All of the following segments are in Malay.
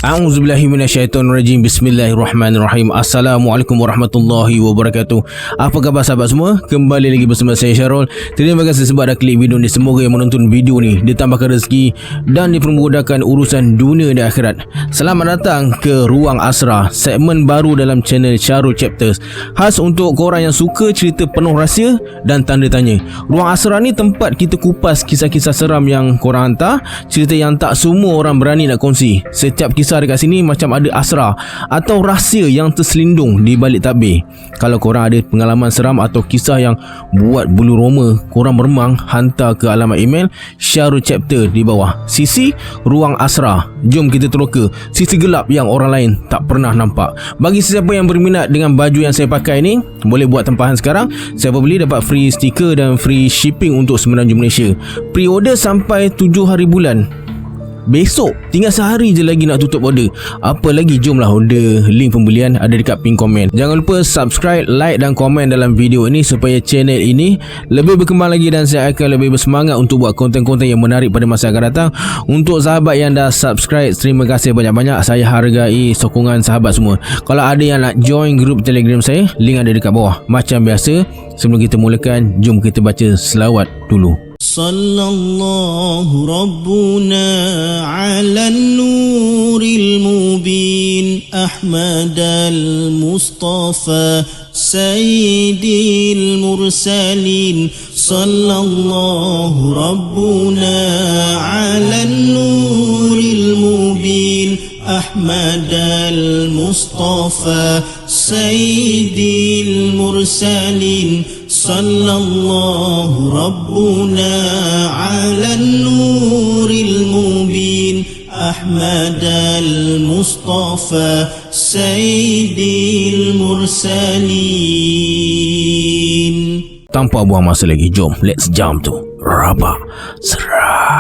A'udzubillahi minasyaitonirrajim. Bismillahirrahmanirrahim. Assalamualaikum warahmatullahi wabarakatuh. Apa khabar sahabat semua? Kembali lagi bersama saya Syarul. Terima kasih sebab dah klik video ni. Semoga yang menonton video ni ditambahkan rezeki dan dipermudahkan urusan dunia dan akhirat. Selamat datang ke Ruang Asrar, segmen baru dalam channel Syarul Chapters, khas untuk korang yang suka cerita penuh rahsia dan tanda tanya. Ruang Asrar ni tempat kita kupas kisah-kisah seram yang korang hantar, cerita yang tak semua orang berani nak kongsi. Setiap kisah dekat sini macam ada asrar atau rahsia yang terselindung di balik tabir. Kalau korang ada pengalaman seram atau kisah yang buat bulu roma korang meremang, hantar ke alamat email Syarul Chapter di bawah, sisi Ruang Asrar. Jom kita teroka sisi gelap yang orang lain tak pernah nampak. Bagi sesiapa yang berminat dengan baju yang saya pakai ni, boleh buat tempahan sekarang. Siapa beli dapat free stiker dan free shipping untuk semenanjung Malaysia. Pre-order sampai 7 hari bulan. Besok tinggal sehari je lagi nak tutup order. Apa lagi, jomlah order. Link pembelian ada dekat pin komen. Jangan lupa subscribe, like dan komen dalam video ini supaya channel ini lebih berkembang lagi dan saya akan lebih bersemangat untuk buat konten-konten yang menarik pada masa akan datang. Untuk sahabat yang dah subscribe, terima kasih banyak-banyak. Saya hargai sokongan sahabat semua. Kalau ada yang nak join grup Telegram saya, link ada dekat bawah. Macam biasa, sebelum kita mulakan, jom kita baca selawat dulu. Sallallahu Rabbuna ala nuril mubin Ahmad al-Mustafa Sayyidil Mursalin. Sallallahu Rabbuna ala nuril mubin Ahmad al-Mustafa Sayyidil Mursalin. Sallallahu Rabbuna ala nuril mubin Ahmad al-Mustafa Sayyidil Mursalin. Tanpa buang masa lagi, jom let's jump to Rabak Serah.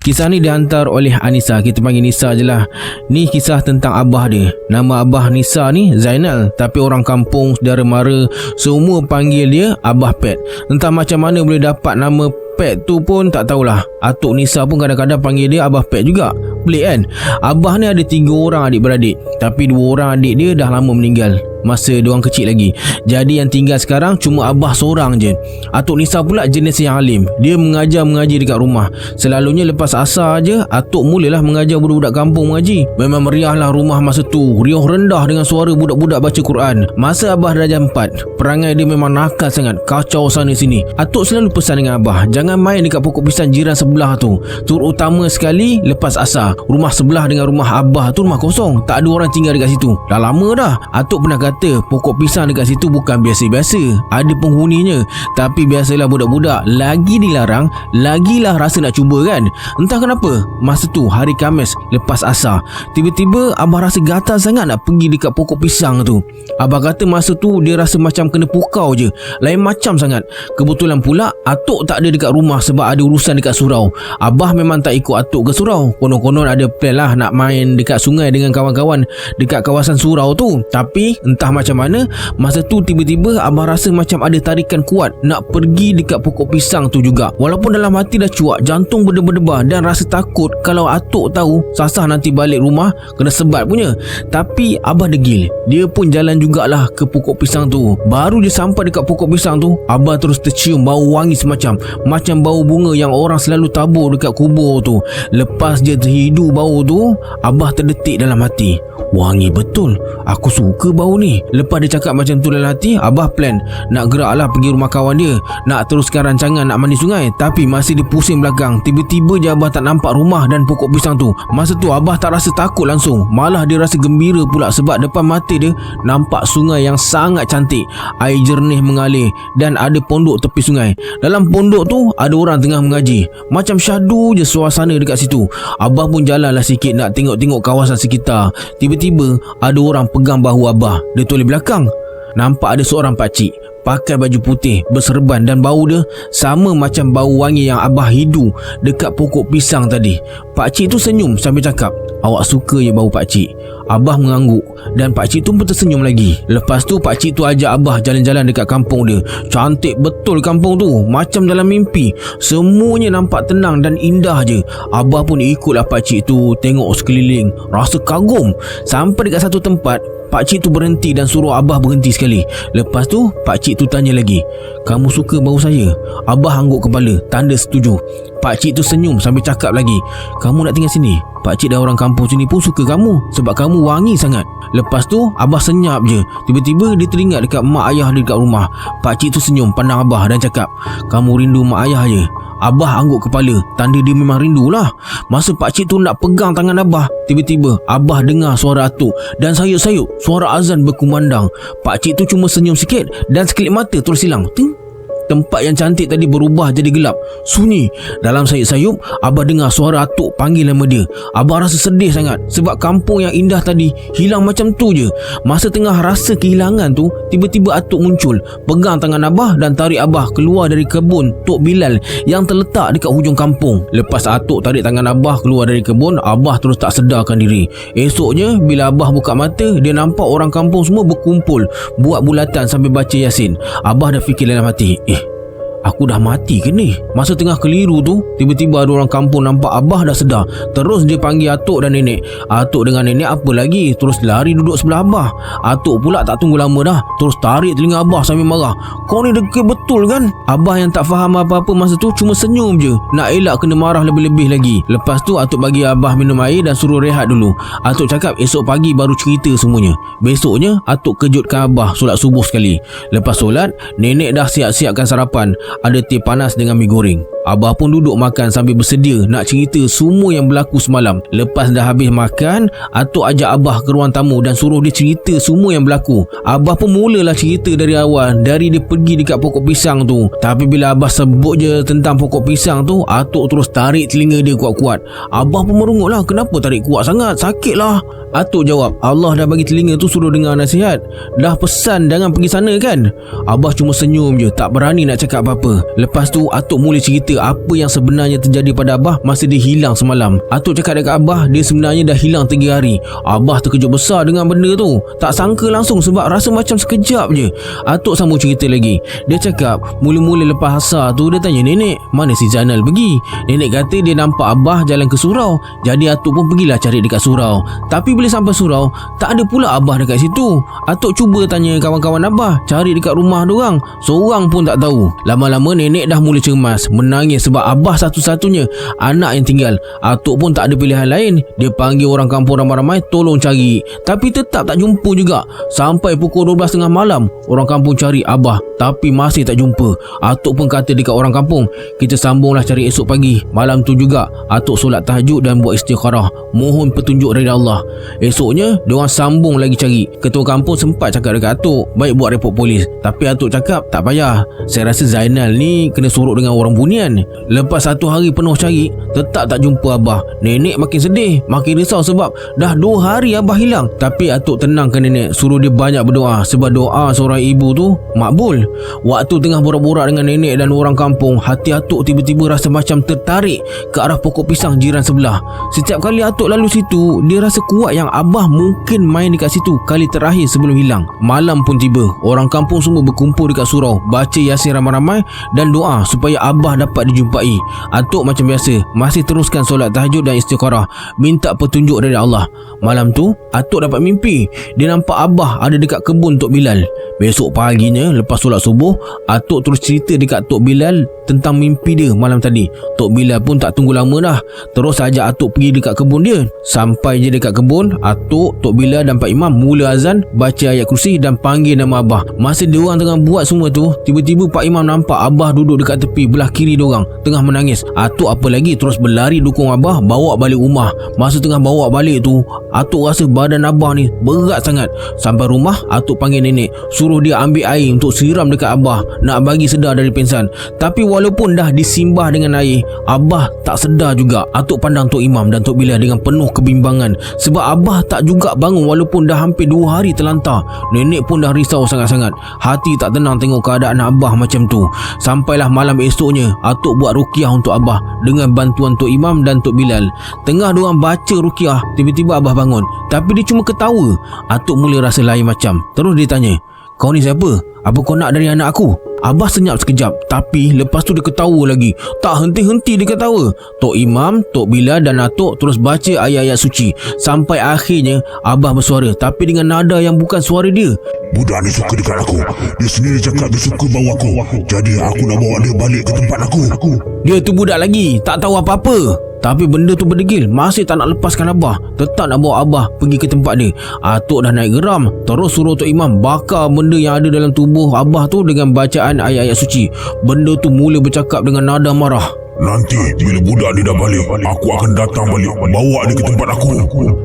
Kisah ni dihantar oleh Anissa. Kita panggil Nisa je lah. Ni kisah tentang abah dia. Nama abah Nisa ni Zainal, tapi orang kampung, saudara mara semua panggil dia Abah Pet. Entah macam mana boleh dapat nama Pet tu pun tak tahulah. Atuk Nisa pun kadang-kadang panggil dia Abah Pet juga. Pelik kan? Abah ni ada 3 orang adik-beradik, tapi 2 orang adik dia dah lama meninggal masa diorang kecil lagi. Jadi yang tinggal sekarang cuma abah seorang je. Atuk Nisa pula jenis yang alim. Dia mengaji dekat rumah. Selalunya lepas asar je, atuk mulalah mengajar budak-budak kampung mengaji. Memang meriah lah rumah masa tu. Riuh rendah dengan suara budak-budak baca Quran. Masa abah darjah 4, perangai dia memang nakal sangat, kacau sana sini. Atuk selalu pesan dengan abah, jangan main dekat pokok pisang jiran sebelah tu. Terutama sekali lepas asar. Rumah sebelah dengan rumah abah tu rumah kosong, tak ada orang tinggal dekat situ. Dah lama dah. Atuk pernah kata pokok pisang dekat situ bukan biasa-biasa, ada penghuninya. Tapi biasalah budak-budak, lagi dilarang, lagilah rasa nak cuba kan. Entah kenapa, masa tu hari Khamis lepas asar, tiba-tiba abah rasa gatal sangat nak pergi dekat pokok pisang tu. Abah kata masa tu dia rasa macam kena pukau je, lain macam sangat. Kebetulan pula atuk tak ada dekat rumah sebab ada urusan dekat surau. Abah memang tak ikut atuk ke surau. Konon-konon ada plan lah nak main dekat sungai dengan kawan-kawan dekat kawasan surau tu. Tapi entah macam mana, masa tu tiba-tiba abah rasa macam ada tarikan kuat nak pergi dekat pokok pisang tu juga. Walaupun dalam hati dah cuak, jantung berdebar-debar dan rasa takut kalau atuk tahu sasah nanti balik rumah kena sebat punya. Tapi abah degil. Dia pun jalan jugalah ke pokok pisang tu. Baru dia sampai dekat pokok pisang tu, abah terus tercium bau wangi macam bau bunga yang orang selalu tabur dekat kubur tu. Lepas dia terhidu bau tu, abah terdetik dalam hati, wangi betul, aku suka bau ni. Lepas dia cakap macam tu dalam hati, abah plan nak geraklah pergi rumah kawan dia, nak teruskan rancangan nak mandi sungai. Tapi masih dia pusing belakang, tiba-tiba je abah tak nampak rumah dan pokok pisang tu. Masa tu abah tak rasa takut langsung, malah dia rasa gembira pula sebab depan mata dia nampak sungai yang sangat cantik. Air jernih mengalir dan ada pondok tepi sungai. Dalam pondok tu ada orang tengah mengaji. Macam syahdu je suasana dekat situ. Abah pun jalanlah sikit nak tengok-tengok kawasan sekitar. Tiba-tiba ada orang pegang bahu abah. Dia toleh belakang. nampak ada seorang pakcik pakai baju putih, berserban dan bau dia sama macam bau wangi yang Abah hidu dekat pokok pisang tadi. Pakcik tu senyum sambil cakap, "Awak suka je bau pakcik?" Abah mengangguk dan pakcik tu pun tersenyum lagi. Lepas tu pakcik tu ajak Abah jalan-jalan dekat kampung dia. Cantik betul kampung tu, macam dalam mimpi. Semuanya nampak tenang dan indah je. Abah pun ikutlah pakcik tu tengok sekeliling, rasa kagum. Sampai dekat satu tempat, pakcik tu berhenti dan suruh Abah berhenti sekali. Lepas tu pakcik tu tanya lagi, "Kamu suka bau saya?" Abah angguk kepala, tanda setuju. Pakcik tu senyum sambil cakap lagi, "Kamu nak tinggal sini? Pakcik dan orang kampung sini pun suka kamu sebab kamu wangi sangat." Lepas tu Abah senyap je. Tiba-tiba dia teringat dekat mak ayah dia dekat rumah. Pakcik tu senyum pandang Abah dan cakap, "Kamu rindu mak ayah je?" Abah angguk kepala, tanda dia memang rindulah. Masa pakcik tu nak pegang tangan Abah, tiba-tiba Abah dengar suara atuk dan sayup-sayup suara azan berkumandang. Pakcik tu cuma senyum sikit dan sekelip mata terus hilang. Ting! Tempat yang cantik tadi berubah jadi gelap, sunyi. Dalam sayup-sayup, Abah dengar suara atuk panggil nama dia. Abah rasa sedih sangat sebab kampung yang indah tadi hilang macam tu je. Masa tengah rasa kehilangan tu, tiba-tiba atuk muncul, pegang tangan Abah dan tarik Abah keluar dari kebun Tok Bilal yang terletak dekat hujung kampung. Lepas atuk tarik tangan Abah keluar dari kebun, Abah terus tak sedarkan diri. Esoknya bila Abah buka mata, dia nampak orang kampung semua berkumpul buat bulatan sambil baca Yasin. Abah dah fikir dalam hati, aku dah mati ke ni? Masa tengah keliru tu, tiba-tiba ada orang kampung nampak Abah dah sedar. Terus dia panggil atuk dan nenek. Atuk dengan nenek apa lagi terus lari duduk sebelah Abah. Atuk pula tak tunggu lama dah, terus tarik telinga Abah sambil marah, "Kau ni degil betul kan?" Abah yang tak faham apa-apa masa tu cuma senyum je, nak elak kena marah lebih-lebih lagi. Lepas tu atuk bagi Abah minum air dan suruh rehat dulu. Atuk cakap esok pagi baru cerita semuanya. Besoknya atuk kejutkan Abah solat subuh sekali. Lepas solat, nenek dah siap-siapkan sarapan. Ada teh panas dengan mi goreng. Abah pun duduk makan sambil bersedia nak cerita semua yang berlaku semalam. Lepas dah habis makan, atuk ajak Abah ke ruang tamu dan suruh dia cerita semua yang berlaku. Abah pun mulalah cerita dari awal, dari dia pergi dekat pokok pisang tu. Tapi bila Abah sebut je tentang pokok pisang tu, atuk terus tarik telinga dia kuat-kuat. Abah pun merungut lah, "Kenapa tarik kuat sangat? Sakit lah." Atuk jawab, "Allah dah bagi telinga tu suruh dengar nasihat. Dah pesan jangan pergi sana kan?" Abah cuma senyum je, tak berani nak cakap apa-apa. Lepas tu atuk mula cerita apa yang sebenarnya terjadi pada Abah masa dia hilang semalam. Atuk cakap dekat Abah dia sebenarnya dah hilang 3 hari. Abah terkejut besar dengan benda tu. Tak sangka langsung sebab rasa macam sekejap je. Atuk sambung cerita lagi. Dia cakap mula-mula lepas asar tu dia tanya nenek, "Mana si Zainal pergi?" Nenek kata dia nampak Abah jalan ke surau. Jadi atuk pun pergilah cari dekat surau. Tapi bila sampai surau, tak ada pula Abah dekat situ. Atuk cuba tanya kawan-kawan Abah, cari dekat rumah diorang. Seorang pun tak tahu. Lama-lama nenek dah mula cemas, menangis sebab Abah satu-satunya anak yang tinggal. Atuk pun tak ada pilihan lain. Dia panggil orang kampung ramai-ramai tolong cari. Tapi tetap tak jumpa juga. Sampai pukul 12 tengah malam, orang kampung cari Abah tapi masih tak jumpa. Atuk pun kata dekat orang kampung, "Kita sambunglah cari esok pagi." Malam tu juga atuk solat tahajud dan buat istikharah, mohon petunjuk dari Allah. Esoknya diorang sambung lagi cari. Ketua kampung sempat cakap dekat atuk, "Baik buat report polis." Tapi atuk cakap, "Tak payah, saya rasa Zainal ni kena suruh dengan orang bunian." Lepas 1 hari penuh cari, tetap tak jumpa Abah. Nenek makin sedih, makin risau sebab dah 2 hari Abah hilang. Tapi atuk tenangkan nenek, suruh dia banyak berdoa sebab doa seorang ibu tu makbul. Waktu tengah borak-borak dengan nenek dan orang kampung, hati atuk tiba-tiba rasa macam tertarik ke arah pokok pisang jiran sebelah. Setiap kali atuk lalu situ, dia rasa kuat yang Abah mungkin main dekat situ kali terakhir sebelum hilang. Malam pun tiba, orang kampung semua berkumpul dekat surau, baca Yasin ramai-ramai dan doa supaya Abah dapat dijumpai. Atuk macam biasa masih teruskan solat tahajud dan istikharah, minta petunjuk dari Allah. Malam tu atuk dapat mimpi, dia nampak Abah ada dekat kebun Tok Bilal. Besok paginya lepas solat subuh, atuk terus cerita dekat Tok Bilal tentang mimpi dia malam tadi. Tok Bilal pun tak tunggu lama dah, terus ajak atuk pergi dekat kebun dia. Sampai je dekat kebun, atuk, Tok Bilal dan Pak Imam mula azan, baca ayat kursi dan panggil nama Abah. Masa diorang tengah buat semua tu, tiba-tiba Pak Imam nampak Abah duduk dekat tepi belah kiri diorang, tengah menangis. Atuk apa lagi terus berlari dukung Abah, bawa balik rumah. Masa tengah bawa balik tu, Atuk rasa badan Abah ni berat sangat. Sampai rumah, Atuk panggil nenek, suruh dia ambil air untuk siram dekat Abah, nak bagi sedar dari pingsan. Tapi walaupun dah disimbah dengan air, Abah tak sedar juga. Atuk pandang Tok Imam dan Tok Bilal dengan penuh kebimbangan, sebab Abah tak juga bangun walaupun dah hampir 2 hari terlantar. Nenek pun dah risau sangat-sangat. Hati tak tenang tengok keadaan Abah macam tu. Sampailah malam esoknya, Atuk buat ruqyah untuk Abah dengan bantuan Tok Imam dan Tok Bilal. Tengah diorang baca ruqyah, tiba-tiba Abah bangun, tapi dia cuma ketawa. Atuk mula rasa lain macam. Terus dia tanya, "Kau ni siapa? Apa kau nak dari anak aku?" Abah senyap sekejap, tapi lepas tu dia ketawa lagi. Tak henti-henti dia ketawa. Tok Imam, Tok Bilal dan Atuk terus baca ayat-ayat suci. Sampai akhirnya Abah bersuara, tapi dengan nada yang bukan suara dia. "Budak ni suka dekat aku. Dia sendiri cakap dia suka bawa aku. Jadi aku nak bawa dia balik ke tempat aku." Dia tu budak lagi, tak tahu apa-apa. Tapi benda tu berdegil, masih tak nak lepaskan Abah. Tetap nak bawa Abah pergi ke tempat dia. Atuk dah naik geram, terus suruh Tok Imam bakar benda yang ada dalam tubuh Abah tu dengan bacaan ayat-ayat suci. Benda tu mula bercakap dengan nada marah. "Nanti bila budak ni dah balik, aku akan datang balik, bawa dia ke tempat aku."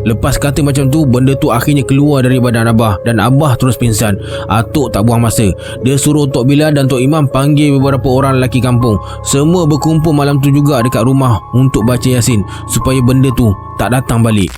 Lepas kata macam tu, benda tu akhirnya keluar dari badan Abah dan Abah terus pingsan. Atuk tak buang masa. Dia suruh Tok Bilal dan Tok Imam panggil beberapa orang lelaki kampung. Semua berkumpul malam tu juga dekat rumah untuk baca Yasin supaya benda tu tak datang balik.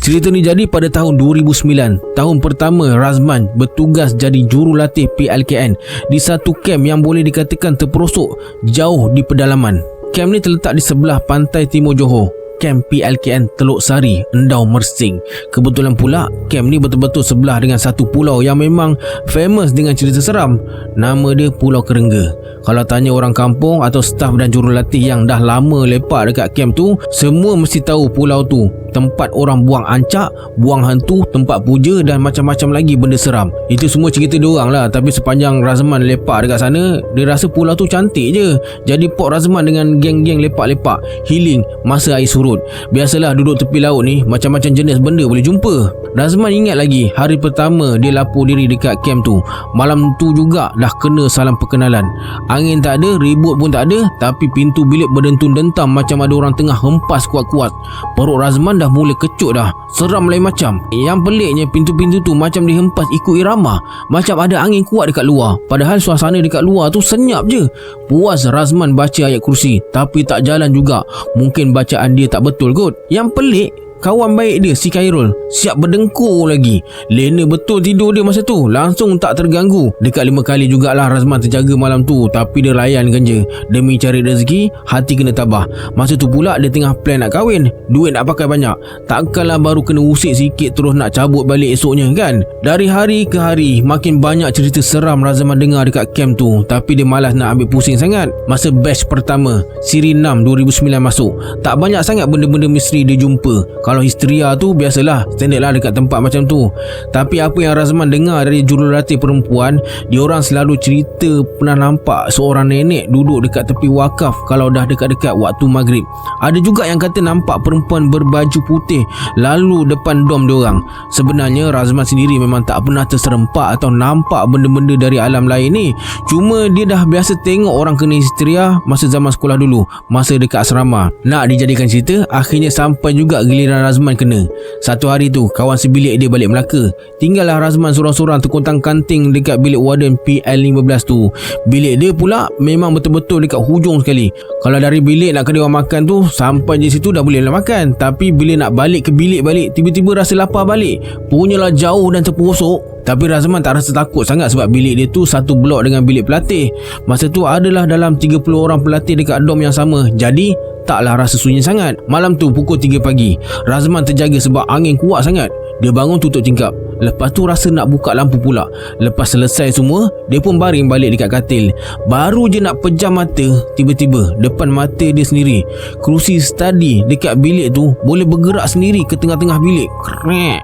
Cerita ni jadi pada tahun 2009. Tahun pertama Razman bertugas jadi jurulatih PLKN di satu kem yang boleh dikatakan terperosok jauh di pedalaman. Kem ni terletak di sebelah pantai timur Johor. Kem PLKN Teluk Sari, Endau Mersing. Kebetulan pula kem ni betul-betul sebelah dengan satu pulau yang memang famous dengan cerita seram. Nama dia Pulau Kerengga. Kalau tanya orang kampung atau staf dan jurulatih yang dah lama lepak dekat kem tu, semua mesti tahu pulau tu tempat orang buang ancak, buang hantu, tempat puja dan macam-macam lagi benda seram. Itu semua cerita diorang lah. Tapi sepanjang Razman lepak dekat sana, dia rasa pulau tu cantik je. Jadi Pok Razman dengan geng-geng lepak-lepak, healing masa air surut. Biasalah duduk tepi laut ni, macam-macam jenis benda boleh jumpa. Razman ingat lagi hari pertama dia lapor diri dekat kem tu. Malam tu juga dah kena salam perkenalan. Angin tak ada, ribut pun tak ada, tapi pintu bilik berdentum-dentam macam ada orang tengah hempas kuat-kuat. Perut Razman dah mula kecut dah. Seram lain macam. Yang peliknya pintu-pintu tu macam dihempas ikut irama, macam ada angin kuat dekat luar. Padahal suasana dekat luar tu senyap je. Puas Razman baca ayat kursi, tapi tak jalan juga. Mungkin bacaan dia tak betul kot. Yang pelik, kawan baik dia si Khairul siap berdengkur lagi. Lena betul tidur dia masa tu, langsung tak terganggu. Dekat 5 kali jugalah Razman terjaga malam tu, tapi dia layankan je. Demi cari rezeki, hati kena tabah. Masa tu pula dia tengah plan nak kahwin, duit nak pakai banyak. Takkanlah baru kena usik sikit terus nak cabut balik esoknya kan. Dari hari ke hari makin banyak cerita seram Razman dengar dekat camp tu, tapi dia malas nak ambil pusing sangat. Masa batch pertama Siri 6 2009 masuk, tak banyak sangat benda-benda misteri dia jumpa. Kalau histeria tu biasalah, standard lah dekat tempat macam tu. Tapi apa yang Razman dengar dari jurulatih perempuan, diorang selalu cerita pernah nampak seorang nenek duduk dekat tepi wakaf kalau dah dekat-dekat waktu maghrib. Ada juga yang kata nampak perempuan berbaju putih lalu depan dom diorang. Sebenarnya Razman sendiri memang tak pernah terserempak atau nampak benda-benda dari alam lain ni. Cuma dia dah biasa tengok orang kena histeria masa zaman sekolah dulu, masa dekat asrama. Nak dijadikan cerita, akhirnya sampai juga giliran Razman kena. Satu hari tu kawan sebilik dia balik Melaka. Tinggallah Razman sorang-sorang terkontang-kanting dekat bilik warden PL15 tu. Bilik dia pula memang betul-betul dekat hujung sekali. Kalau dari bilik nak kedai orang makan tu, sampai di situ dah boleh lah makan. Tapi bila nak balik ke bilik balik, tiba-tiba rasa lapar balik. Punyalah jauh dan terperosok. Tapi Razman tak rasa takut sangat sebab bilik dia tu satu blok dengan bilik pelatih. Masa tu adalah dalam 30 orang pelatih dekat dom yang sama. Jadi taklah rasa sunyi sangat. Malam tu pukul 3 pagi, Razman terjaga sebab angin kuat sangat. Dia bangun tutup tingkap. Lepas tu rasa nak buka lampu pula. Lepas selesai semua, dia pun baring balik dekat katil. Baru je nak pejam mata, tiba-tiba depan mata dia sendiri, kerusi study dekat bilik tu boleh bergerak sendiri ke tengah-tengah bilik. Krek.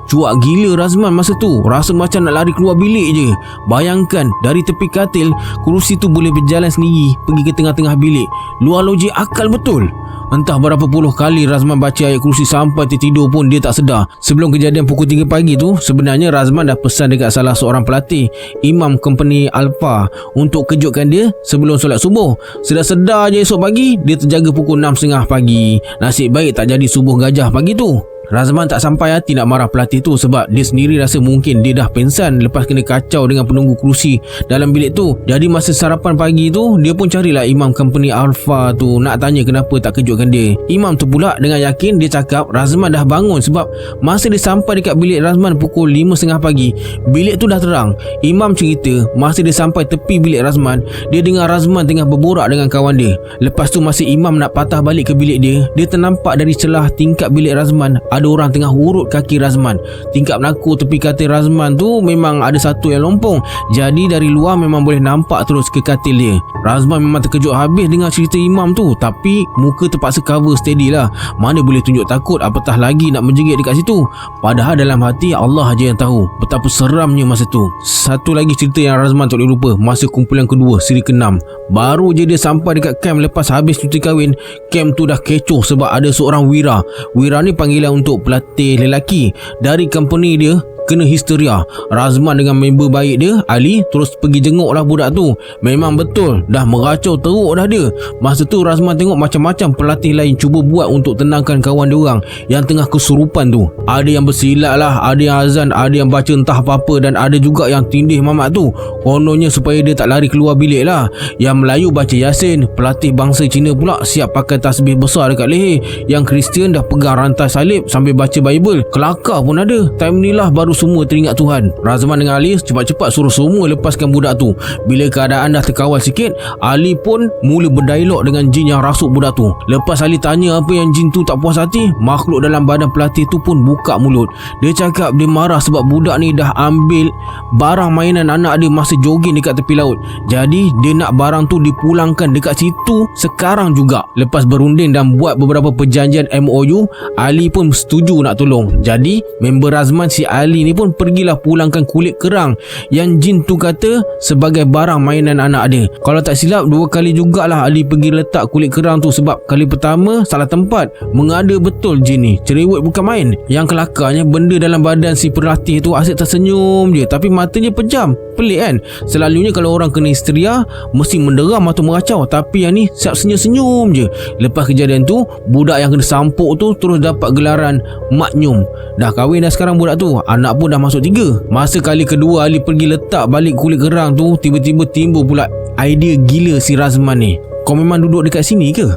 Cuak gila Razman masa tu, rasa macam nak lari keluar bilik je. Bayangkan dari tepi katil, kerusi tu boleh berjalan sendiri pergi ke tengah-tengah bilik. Luar logik akal betul. Entah berapa puluh kali Razman baca ayat kursi sampai tertidur pun dia tak sedar. Sebelum kejadian pukul 3 pagi tu, sebenarnya Razman dah pesan dekat salah seorang pelatih imam company Alpha untuk kejutkan dia sebelum solat subuh. Sedar-sedar je esok pagi, dia terjaga pukul 6.30 pagi. Nasib baik tak jadi subuh gajah pagi tu. Razman tak sampai hati nak marah pelatih tu sebab dia sendiri rasa mungkin dia dah pensan lepas kena kacau dengan penunggu kerusi dalam bilik tu. Jadi masa sarapan pagi tu, dia pun carilah imam company Alpha tu nak tanya kenapa tak kejutkan dia. Imam tu pula dengan yakin dia cakap Razman dah bangun sebab masa dia sampai dekat bilik Razman pukul 5.30 pagi, bilik tu dah terang. Imam cerita masa dia sampai tepi bilik Razman, dia dengar Razman tengah berborak dengan kawan dia. Lepas tu masa imam nak patah balik ke bilik dia ternampak dari celah tingkap bilik Razman ada orang tengah urut kaki Razman. Tingkap naku tepi katil Razman tu memang ada satu yang lompong. Jadi dari luar memang boleh nampak terus ke katil dia. Razman memang terkejut habis dengar cerita imam tu, tapi muka terpaksa cover steady lah. Mana boleh tunjuk takut, apatah lagi nak menjerit dekat situ. Padahal dalam hati Allah je yang tahu betapa seramnya masa tu. Satu lagi cerita yang Razman tak boleh lupa masa kumpulan kedua siri ke-6. Baru je dia sampai dekat camp lepas habis cuti kahwin, camp tu dah kecoh sebab ada seorang Wira. Wira ni panggilan untuk pelatih lelaki dari company dia kena histeria. Razman dengan member baik dia Ali terus pergi jenguk lah budak tu. Memang betul dah meracau teruk dah dia. Masa tu Razman tengok macam-macam pelatih lain cuba buat untuk tenangkan kawan dia orang yang tengah kesurupan tu. Ada yang bersilat lah, ada yang azan, ada yang baca entah apa-apa, dan ada juga yang tindih mamat tu. Kononnya supaya dia tak lari keluar bilik lah. Yang Melayu baca Yasin, pelatih bangsa Cina pula siap pakai tasbih besar dekat leher. Yang Kristian dah pegang rantai salib sambil baca Bible. Kelakar pun ada. Time ni lah baru semua teringat Tuhan. Razman dengan Ali cepat-cepat suruh semua lepaskan budak tu. Bila keadaan dah terkawal sikit, Ali pun mula berdialog dengan jin yang rasuk budak tu. Lepas Ali tanya apa yang jin tu tak puas hati, makhluk dalam badan pelatih tu pun buka mulut. Dia cakap dia marah sebab budak ni dah ambil barang mainan anak dia masa jogging dekat tepi laut. Jadi dia nak barang tu dipulangkan dekat situ sekarang juga. Lepas berunding dan buat beberapa perjanjian MOU, Ali pun setuju nak tolong. Jadi member Razman si Ali ni pun pergilah pulangkan kulit kerang yang jin tu kata sebagai barang mainan anak dia. Kalau tak silap 2 kali jugalah Ali pergi letak kulit kerang tu sebab kali pertama salah tempat. Mengada betul jin ni, cerewet bukan main. Yang kelakarnya benda dalam badan si pelatih tu asyik tersenyum je tapi matanya pejam. Pelik kan? Selalunya kalau orang kena histeria mesti menderam atau meracau, tapi yang ni siap senyum-senyum je. Lepas kejadian tu, budak yang kena sampuk tu terus dapat gelaran maknyum. Dah kahwin dah sekarang budak tu, anak pun dah masuk 3. Masa kali kedua Ali pergi letak balik kulit kerang tu, tiba-tiba timbul pula idea gila si Razman ni. Kau memang duduk dekat sini ke?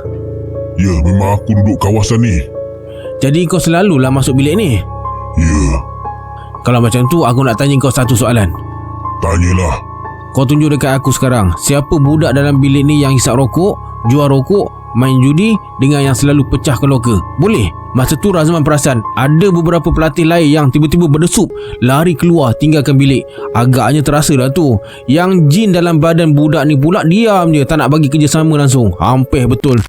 Ya, memang aku duduk kawasan ni. Jadi kau selalulah masuk bilik ni? Ya. Kalau macam tu, aku nak tanya kau satu soalan. Tanyalah. Kau tunjuk dekat aku sekarang, siapa budak dalam bilik ni yang hisap rokok, jual rokok, main judi dengan yang selalu pecahkan loka? Boleh? Masa tu Razman perasan ada beberapa pelatih lain yang tiba-tiba berdesup, lari keluar tinggalkan bilik. Agaknya terasa dah tu. Yang jin dalam badan budak ni pula diam je, tak nak bagi kerjasama langsung. Hampir betul.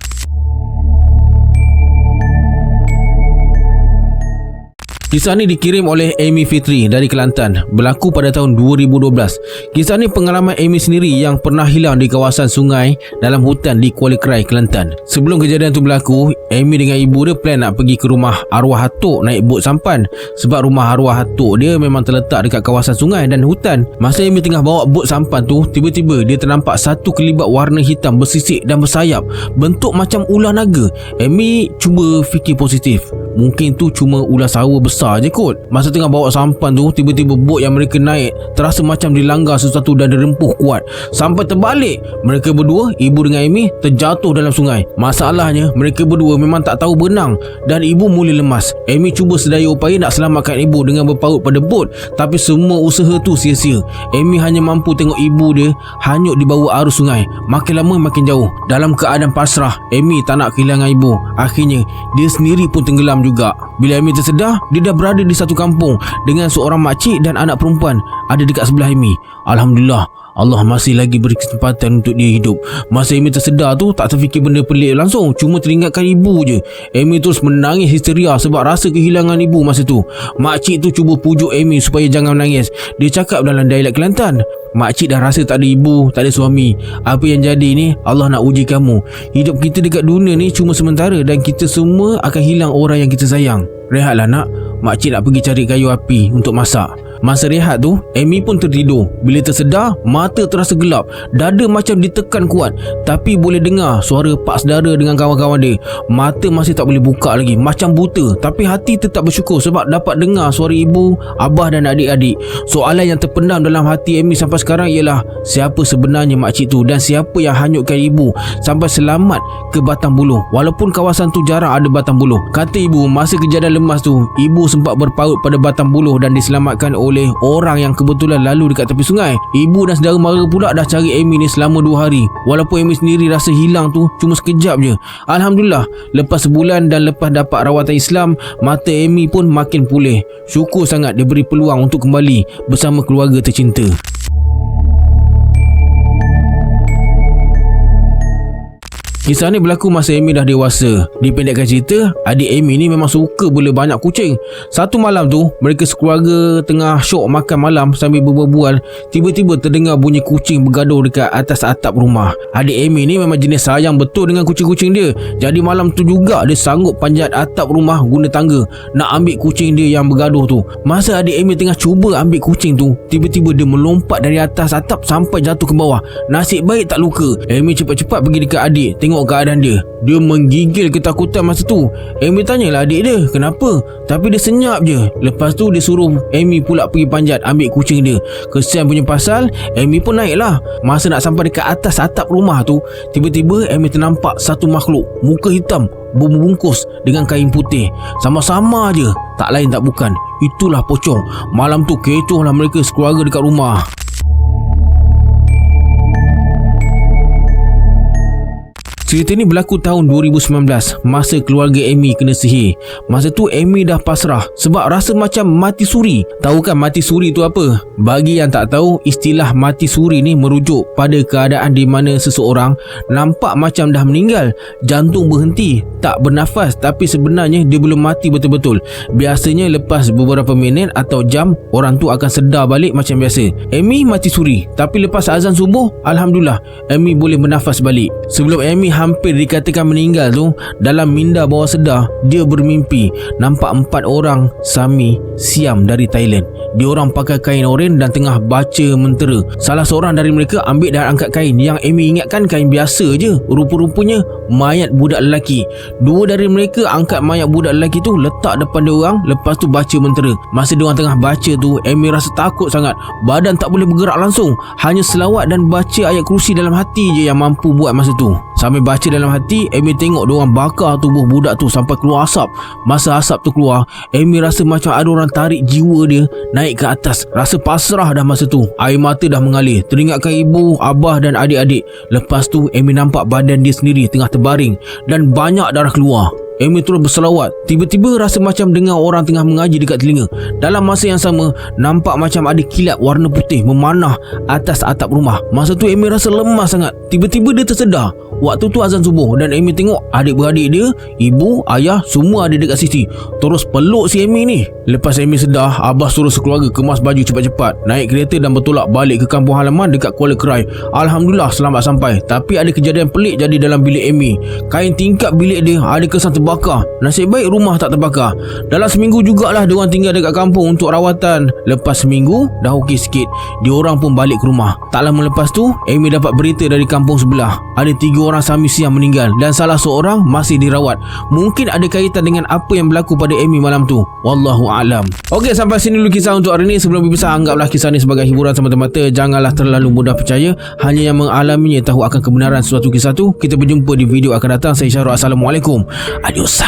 Kisah ni dikirim oleh Amy Fitri dari Kelantan, berlaku pada tahun 2012. Kisah ni pengalaman Amy sendiri yang pernah hilang di kawasan sungai dalam hutan di Kuala Krai, Kelantan. Sebelum kejadian tu berlaku, Amy dengan ibu dia plan nak pergi ke rumah arwah Hatuk naik bot sampan. Sebab rumah arwah Hatuk dia memang terletak dekat kawasan sungai dan hutan. Masa Amy tengah bawa bot sampan tu, tiba-tiba dia ternampak satu kelibat warna hitam bersisik dan bersayap, bentuk macam ular naga. Amy cuba fikir positif, mungkin tu cuma ular sawa besar je kot. Masa tengah bawa sampan tu, tiba-tiba bot yang mereka naik terasa macam dilanggar sesuatu dan dirempuh kuat. Sampai terbalik, mereka berdua, ibu dengan Amy, terjatuh dalam sungai. Masalahnya, mereka berdua memang tak tahu berenang dan ibu mula lemas. Amy cuba sedaya upaya nak selamatkan ibu dengan berpaut pada bot, tapi semua usaha tu sia-sia. Amy hanya mampu tengok ibu dia hanyut di bawah arus sungai. Makin lama makin jauh. Dalam keadaan pasrah, Amy tak nak kehilangan ibu. Akhirnya, dia sendiri pun tenggelam juga. Bila Amy tersedar, dia dah berada di satu kampung dengan seorang makcik dan anak perempuan ada dekat sebelah Amy. Alhamdulillah, Allah masih lagi beri kesempatan untuk dia hidup. Masa Amy tersedar tu, tak terfikir benda pelik langsung, cuma teringatkan ibu je. Amy terus menangis histeria sebab rasa kehilangan ibu masa tu. Makcik tu cuba pujuk Amy supaya jangan menangis. Dia cakap dalam dialek Kelantan, makcik dah rasa tak ada ibu, tak ada suami. Apa yang jadi ni, Allah nak uji kamu. Hidup kita dekat dunia ni cuma sementara dan kita semua akan hilang orang yang kita sayang. Rehatlah nak, makcik nak pergi cari kayu api untuk masak. Masa rehat tu, Amy pun tertidur. Bila tersedar, mata terasa gelap, dada macam ditekan kuat. Tapi boleh dengar suara pak saudara dengan kawan-kawan dia. Mata masih tak boleh buka lagi, macam buta. Tapi hati tetap bersyukur sebab dapat dengar suara ibu, abah dan adik-adik. Soalan yang terpendam dalam hati Amy sampai sekarang ialah, siapa sebenarnya makcik tu dan siapa yang hanyutkan ibu sampai selamat ke batang buluh, walaupun kawasan tu jarang ada batang buluh. Kata ibu, masa kejadian lemas tu, ibu sempat berpaut pada batang buluh dan diselamatkan oleh orang yang kebetulan lalu dekat tepi sungai. Ibu dan saudara mara pula dah cari Amy ni selama 2 hari. Walaupun Amy sendiri rasa hilang tu cuma sekejap je. Alhamdulillah, lepas sebulan dan lepas dapat rawatan Islam, mata Amy pun makin pulih. Syukur sangat dia beri peluang untuk kembali bersama keluarga tercinta. Kisah ni berlaku masa Amy dah dewasa. Dipendekkan cerita, adik Amy ni memang suka bela banyak kucing. Satu malam tu, mereka sekeluarga tengah syok makan malam sambil berbual. Tiba-tiba terdengar bunyi kucing bergaduh dekat atas atap rumah. Adik Amy ni memang jenis sayang betul dengan kucing-kucing dia. Jadi malam tu juga dia sanggup panjat atap rumah guna tangga nak ambil kucing dia yang bergaduh tu. Masa adik Amy tengah cuba ambil kucing tu, tiba-tiba dia melompat dari atas atap sampai jatuh ke bawah. Nasib baik tak luka. Amy cepat-cepat pergi dekat adik, tengok keadaan dia. Dia menggigil ketakutan masa tu. Amy tanyalah adik dia kenapa, tapi dia senyap je. Lepas tu dia suruh Amy pula pergi panjat ambil kucing dia. Kesian punya pasal, Amy pun naiklah. Masa nak sampai dekat atas atap rumah tu, tiba-tiba Amy ternampak satu makhluk, muka hitam, berbungkus dengan kain putih. Sama-sama je, tak lain tak bukan, itulah pocong. Malam tu kecohlah mereka sekeluarga dekat rumah. Cerita ni berlaku tahun 2019 masa keluarga Amy kena sihir. Masa tu Amy dah pasrah sebab rasa macam mati suri. Tahu kan mati suri tu apa? Bagi yang tak tahu, istilah mati suri ni merujuk pada keadaan di mana seseorang nampak macam dah meninggal, jantung berhenti, tak bernafas, tapi sebenarnya dia belum mati betul-betul. Biasanya lepas beberapa minit atau jam, orang tu akan sedar balik macam biasa. Amy mati suri, tapi lepas azan subuh, Alhamdulillah, Amy boleh bernafas balik. Sebelum Amy hampir dikatakan meninggal tu, dalam minda bawah sedar, dia bermimpi nampak 4 orang Sami Siam dari Thailand. Diorang pakai kain oren dan tengah baca mentera. Salah seorang dari mereka ambil dan angkat kain yang Amy ingatkan kain biasa je. Rupa-rupanya mayat budak lelaki. 2 dari mereka angkat mayat budak lelaki tu, letak depan diorang, lepas tu baca mentera. Masa diorang tengah baca tu, Amy rasa takut sangat. Badan tak boleh bergerak langsung. Hanya selawat dan baca ayat kursi dalam hati je yang mampu buat masa tu. Sambil baca dalam hati, Amy tengok diorang bakar tubuh budak tu sampai keluar asap. Masa asap tu keluar, Amy rasa macam ada orang tarik jiwa dia naik ke atas. Rasa pasrah dah masa tu. Air mata dah mengalir. Teringatkan ibu, abah dan adik-adik. Lepas tu Amy nampak badan dia sendiri tengah terbaring dan banyak darah keluar. Amy terus berselawat. Tiba-tiba rasa macam dengar orang tengah mengaji dekat telinga. Dalam masa yang sama, nampak macam ada kilat warna putih memanah atas atap rumah. Masa tu Amy rasa lemas sangat. Tiba-tiba dia tersedar. Waktu tu azan subuh dan Amy tengok adik-beradik dia, ibu, ayah, semua ada dekat sisi. Terus peluk si Amy ni. Lepas Amy sedar, abah suruh sekeluarga kemas baju cepat-cepat, naik kereta dan bertolak balik ke kampung halaman dekat Kuala Kerai. Alhamdulillah selamat sampai. Tapi ada kejadian pelik jadi dalam bilik Amy. Kain tingkap bilik dia ada kesan terbakar. Nasib baik rumah tak terbakar. Dalam seminggu jugalah diorang tinggal dekat kampung untuk rawatan. Lepas seminggu dah okey sikit, diorang pun balik ke rumah. Tak lama lepas tu, Amy dapat berita dari kampung sebelah. Ada 3 orang Sami Siam meninggal dan salah seorang masih dirawat. Mungkin ada kaitan dengan apa yang berlaku pada Amy malam tu. Wallahu a'lam. Okey, sampai sini dulu kisah untuk hari ni. Sebelum berpisah, anggaplah kisah ni sebagai hiburan semata-mata. Janganlah terlalu mudah percaya. Hanya yang mengalaminya tahu akan kebenaran suatu kisah tu. Kita berjumpa di video akan datang. Saya Syahrul. Assalamualaikum. Adios.